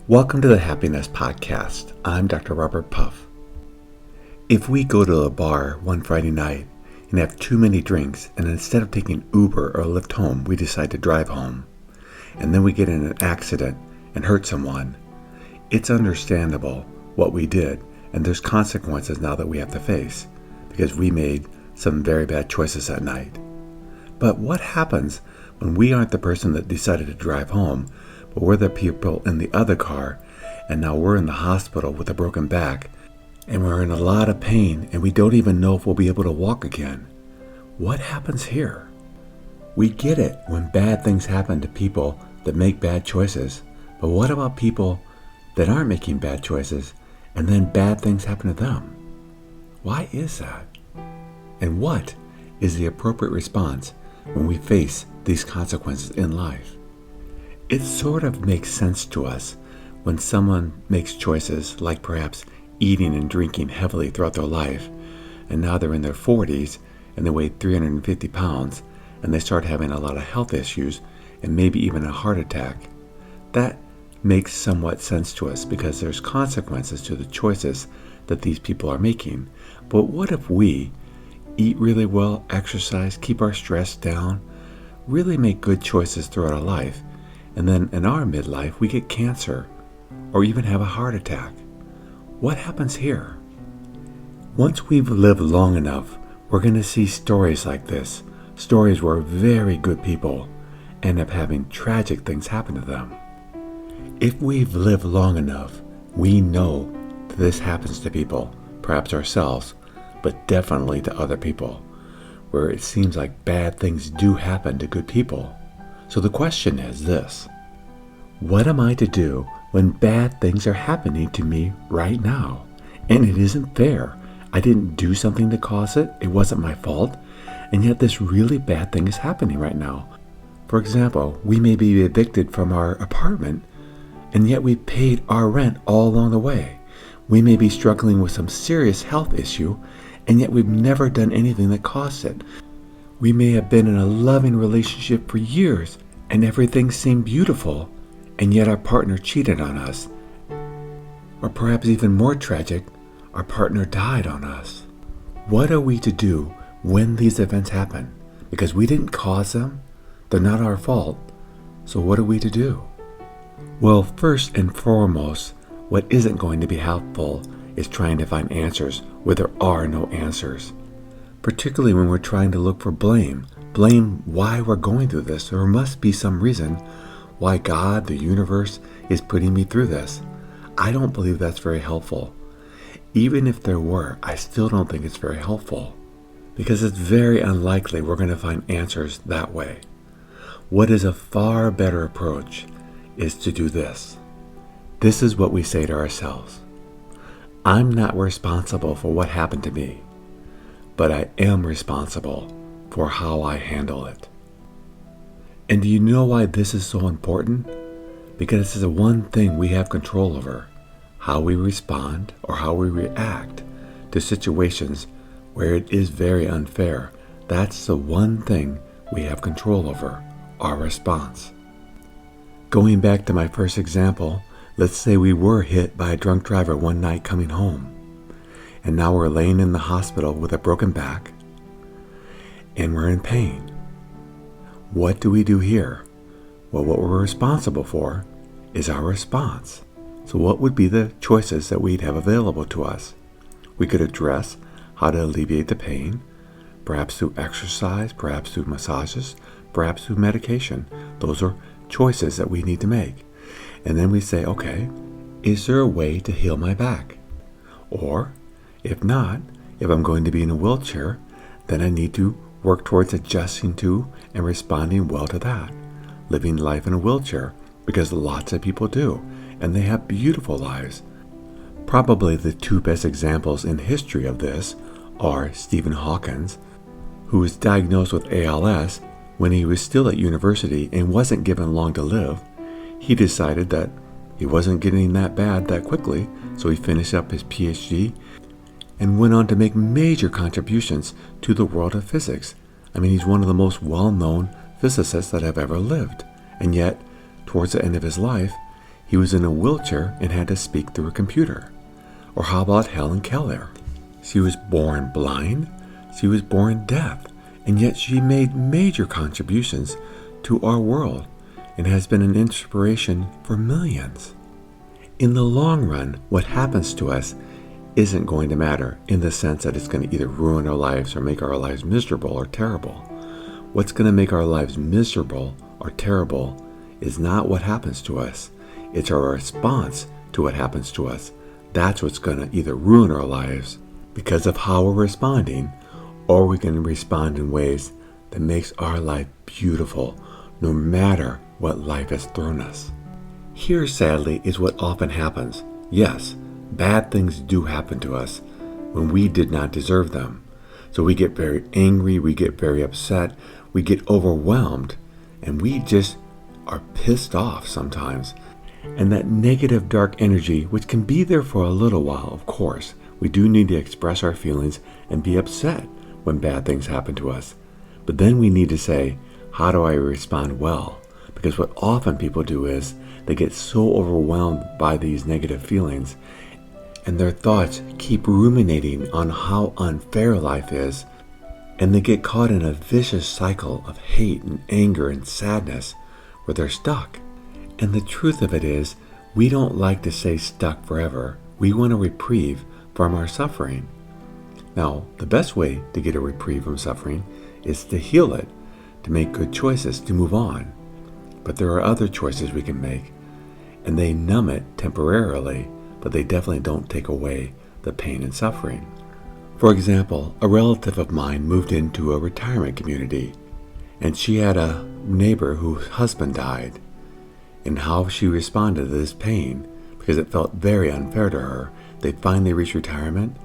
Welcome to the Happiness Podcast. I'm Dr. Robert Puff. If we go to a bar one Friday night and have too many drinks, and instead of taking Uber or Lyft home, we decide to drive home, and then we get in an accident and hurt someone, it's understandable what we did, and there's consequences now that we have to face because we made some very bad choices that night. But what happens when we aren't the person that decided to drive home, but we're the people in the other car, and now we're in the hospital with a broken back, and we're in a lot of pain, and we don't even know if we'll be able to walk again? What happens here? We get it when bad things happen to people that make bad choices, but what about people that aren't making bad choices, and then bad things happen to them? Why is that? And what is the appropriate response when we face these consequences in life? It sort of makes sense to us when someone makes choices like perhaps eating and drinking heavily throughout their life, and now they're in their 40s and they weigh 350 pounds and they start having a lot of health issues and maybe even a heart attack. That makes somewhat sense to us because there's consequences to the choices that these people are making. But what if we eat really well, exercise, keep our stress down, really make good choices throughout our life, and then in our midlife we get cancer or even have a heart attack? What happens here? Once we've lived long enough, we're going to see stories like this, stories where very good people end up having tragic things happen to them. If we've lived long enough, we know that this happens to people, perhaps ourselves, but definitely to other people, where it seems like bad things do happen to good people. So the question is this: what am I to do when bad things are happening to me right now? And it isn't fair. I didn't do something to cause it. It wasn't my fault. And yet this really bad thing is happening right now. For example, we may be evicted from our apartment, and yet we paid our rent all along the way. We may be struggling with some serious health issue, and yet we've never done anything that caused it. We may have been in a loving relationship for years, and everything seemed beautiful, and yet our partner cheated on us. Or perhaps even more tragic, our partner died on us. What are we to do when these events happen? Because we didn't cause them, they're not our fault. So what are we to do? Well, first and foremost, what isn't going to be helpful is trying to find answers where there are no answers. Particularly when we're trying to look for blame why we're going through this. There must be some reason why God, the universe, is putting me through this. I don't believe that's very helpful. Even if there were, I still don't think it's very helpful, because it's very unlikely we're going to find answers that way. What is a far better approach is to do this. This is what we say to ourselves: I'm not responsible for what happened to me, but I am responsible for how I handle it. And do you know why this is so important? Because it's the one thing we have control over: how we respond or how we react to situations where it is very unfair. That's the one thing we have control over, our response. Going back to my first example, let's say we were hit by a drunk driver one night coming home, and now we're laying in the hospital with a broken back, and we're in pain. What do we do here? Well, what we're responsible for is our response. So what would be the choices that we'd have available to us? We could address how to alleviate the pain, perhaps through exercise, perhaps through massages, perhaps through medication. Those are choices that we need to make. And then we say, okay, is there a way to heal my back? Or if not, if I'm going to be in a wheelchair, then I need to work towards adjusting to and responding well to that. Living life in a wheelchair, because lots of people do, and they have beautiful lives. Probably the two best examples in history of this are Stephen Hawking, who was diagnosed with ALS when he was still at university and wasn't given long to live. He decided that he wasn't getting that bad that quickly, so he finished up his PhD and went on to make major contributions to the world of physics. I mean, he's one of the most well-known physicists that have ever lived. And yet, towards the end of his life, He was in a wheelchair and had to speak through a computer. Or how about Helen Keller? She was born blind, she was born deaf, and yet she made major contributions to our world and has been an inspiration for millions. In the long run, what happens to us isn't going to matter in the sense that it's going to either ruin our lives or make our lives miserable or terrible. What's going to make our lives miserable or terrible is not what happens to us. It's our response to what happens to us. That's what's going to either ruin our lives because of how we're responding, or we can respond in ways that makes our life beautiful no matter what life has thrown us. Here, sadly, is what often happens. Yes, bad things do happen to us when we did not deserve them. So we get very angry, we get very upset, we get overwhelmed, and we just are pissed off sometimes. And that negative dark energy, which can be there for a little while, of course, we do need to express our feelings and be upset when bad things happen to us. But then we need to say, how do I respond well? Because what often people do is they get so overwhelmed by these negative feelings and their thoughts keep ruminating on how unfair life is, and they get caught in a vicious cycle of hate and anger and sadness where they're stuck. And the truth of it is, we don't like to stay stuck forever. We want a reprieve from our suffering. Now, the best way to get a reprieve from suffering is to heal it, to make good choices, to move on. But there are other choices we can make, and they numb it temporarily, but they definitely don't take away the pain and suffering. For example, a relative of mine moved into a retirement community, and she had a neighbor whose husband died. And how she responded to this pain, because it felt very unfair to her. They finally reached retirement,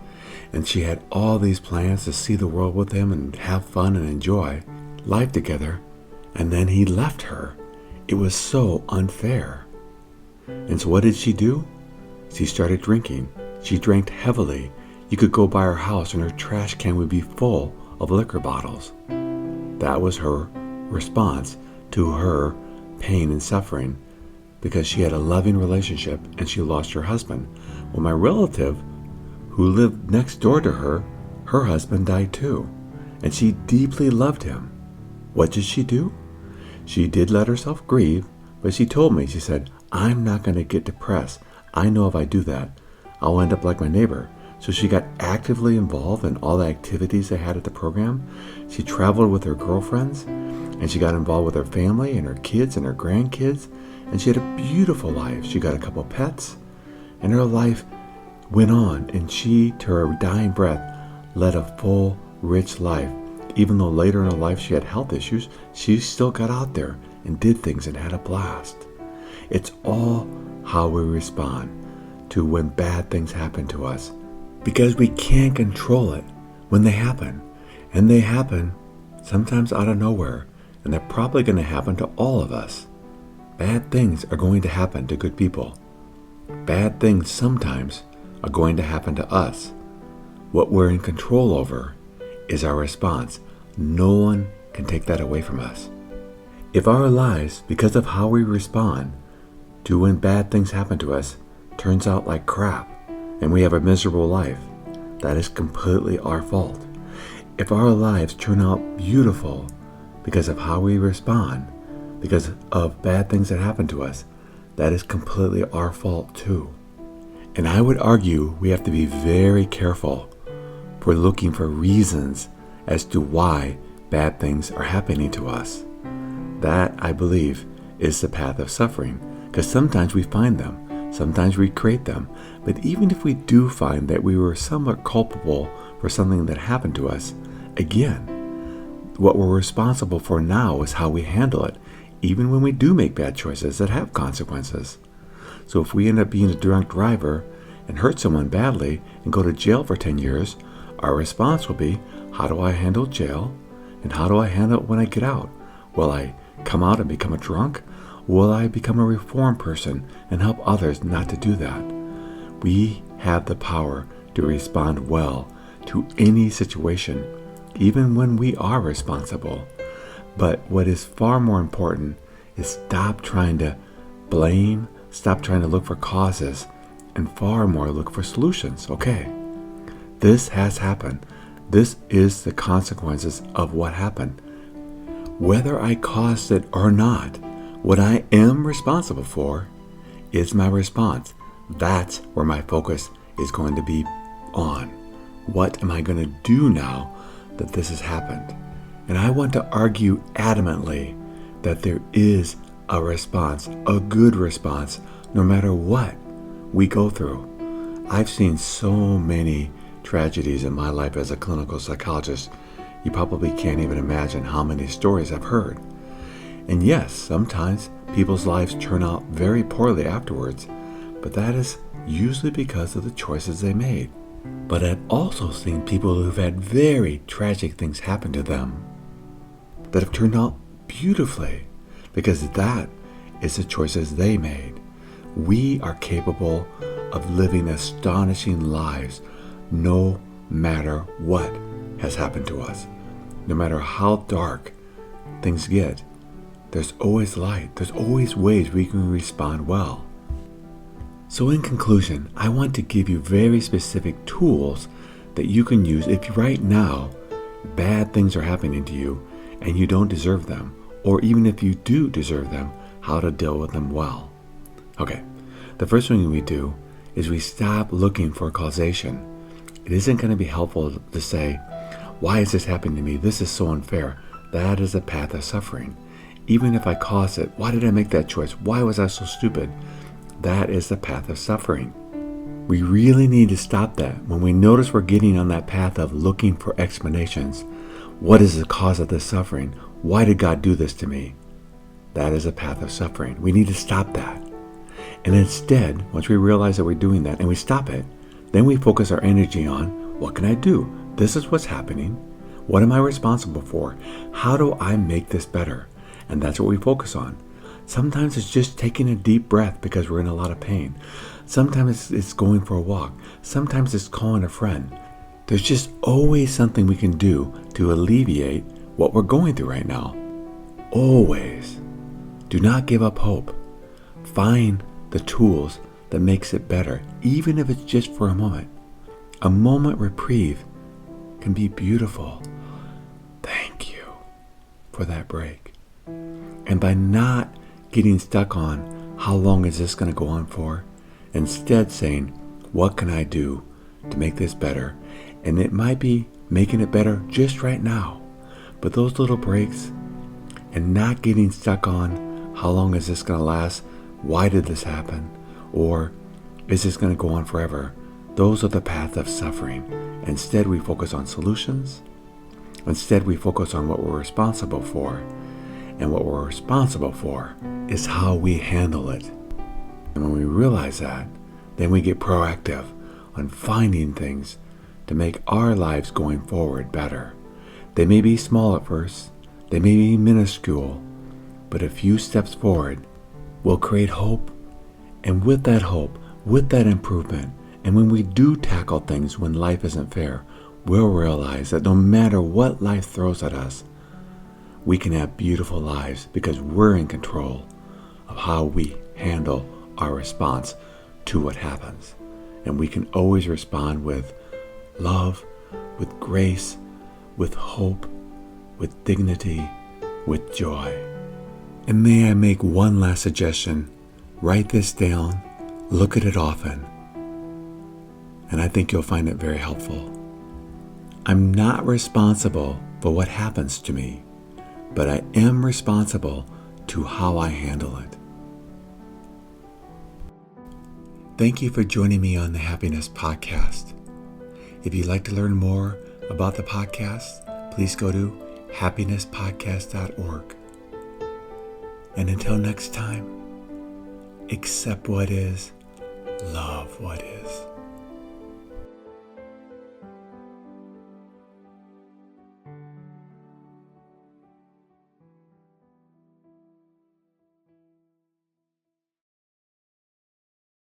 and she had all these plans to see the world with him and have fun and enjoy life together, and then he left her. It was so unfair. And so what did she do? She started drinking. She drank heavily. You could go by her house and her trash can would be full of liquor bottles. That was her response to her pain and suffering, because she had a loving relationship and she lost her husband. Well, my relative who lived next door to her husband died too, and she deeply loved him. What did she do? She did let herself grieve, but she told me, she said, I'm not going to get depressed. I know if I do that, I'll end up like my neighbor. So she got actively involved in all the activities they had at the program. She traveled with her girlfriends, and she got involved with her family and her kids and her grandkids, and she had a beautiful life. She got a couple pets, and her life went on, and she, to her dying breath, led a full, rich life. Even though later in her life she had health issues, she still got out there and did things and had a blast. It's all how we respond to when bad things happen to us, because we can't control it when they happen. And they happen sometimes out of nowhere, and they're probably going to happen to all of us. Bad things are going to happen to good people. Bad things sometimes are going to happen to us. What we're in control over is our response. No one can take that away from us. If our lives, because of how we respond to when bad things happen to us, turns out like crap, and we have a miserable life, that is completely our fault. If our lives turn out beautiful because of how we respond, because of bad things that happen to us, that is completely our fault too. And I would argue we have to be very careful for looking for reasons as to why bad things are happening to us. That, I believe, is the path of suffering, because sometimes we find them, sometimes we create them, but even if we do find that we were somewhat culpable for something that happened to us, again, what we're responsible for now is how we handle it, even when we do make bad choices that have consequences. So if we end up being a drunk driver and hurt someone badly and go to jail for 10 years, our response will be, how do I handle jail? And how do I handle it when I get out? Will I come out and become a drunk? Will I become a reformed person and help others not to do that? We have the power to respond well to any situation, even when we are responsible. But what is far more important is stop trying to blame, stop trying to look for causes and far more look for solutions. Okay, this has happened. This is the consequences of what happened. Whether I caused it or not, what I am responsible for is my response. That's where my focus is going to be on. What am I going to do now that this has happened? And I want to argue adamantly that there is a response, a good response, no matter what we go through. I've seen so many tragedies in my life as a clinical psychologist. You probably can't even imagine how many stories I've heard. And yes, sometimes people's lives turn out very poorly afterwards, but that is usually because of the choices they made. But I've also seen people who've had very tragic things happen to them that have turned out beautifully because that is the choices they made. We are capable of living astonishing lives no matter what has happened to us. No matter how dark things get, there's always light. There's always ways we can respond well. So in conclusion, I want to give you very specific tools that you can use if right now bad things are happening to you and you don't deserve them, or even if you do deserve them, how to deal with them well. Okay, the first thing we do is we stop looking for causation. It isn't going to be helpful to say, why is this happening to me? This is so unfair. That is a path of suffering. Even if I caused it, why did I make that choice? Why was I so stupid? That is the path of suffering. We really need to stop that. When we notice we're getting on that path of looking for explanations, what is the cause of this suffering? Why did God do this to me? That is a path of suffering. We need to stop that. And instead, once we realize that we're doing that and we stop it, then we focus our energy on, what can I do? This is what's happening. What am I responsible for? How do I make this better? And that's what we focus on. Sometimes it's just taking a deep breath because we're in a lot of pain. Sometimes it's going for a walk. Sometimes it's calling a friend. There's just always something we can do to alleviate what we're going through right now. Always. Do not give up hope. Find the tools that makes it better, even if it's just for a moment. A moment reprieve can be beautiful. Thank you for that break. And by not getting stuck on how long is this going to go on for, instead saying, what can I do to make this better? And it might be making it better just right now. But those little breaks and not getting stuck on how long is this going to last? Why did this happen? Or is this going to go on forever? Those are the path of suffering. Instead, we focus on solutions. Instead, we focus on what we're responsible for. And what we're responsible for is how we handle it. And when we realize that, then we get proactive on finding things to make our lives going forward better. They may be small at first. They may be minuscule. But a few steps forward will create hope. And with that hope, with that improvement, and when we do tackle things when life isn't fair, we'll realize that no matter what life throws at us, we can have beautiful lives because we're in control of how we handle our response to what happens. And we can always respond with love, with grace, with hope, with dignity, with joy. And may I make one last suggestion? Write this down, look at it often, and I think you'll find it very helpful. I'm not responsible for what happens to me, but I am responsible to how I handle it. Thank you for joining me on the Happiness Podcast. If you'd like to learn more about the podcast, please go to happinesspodcast.org. And until next time, accept what is, love what is.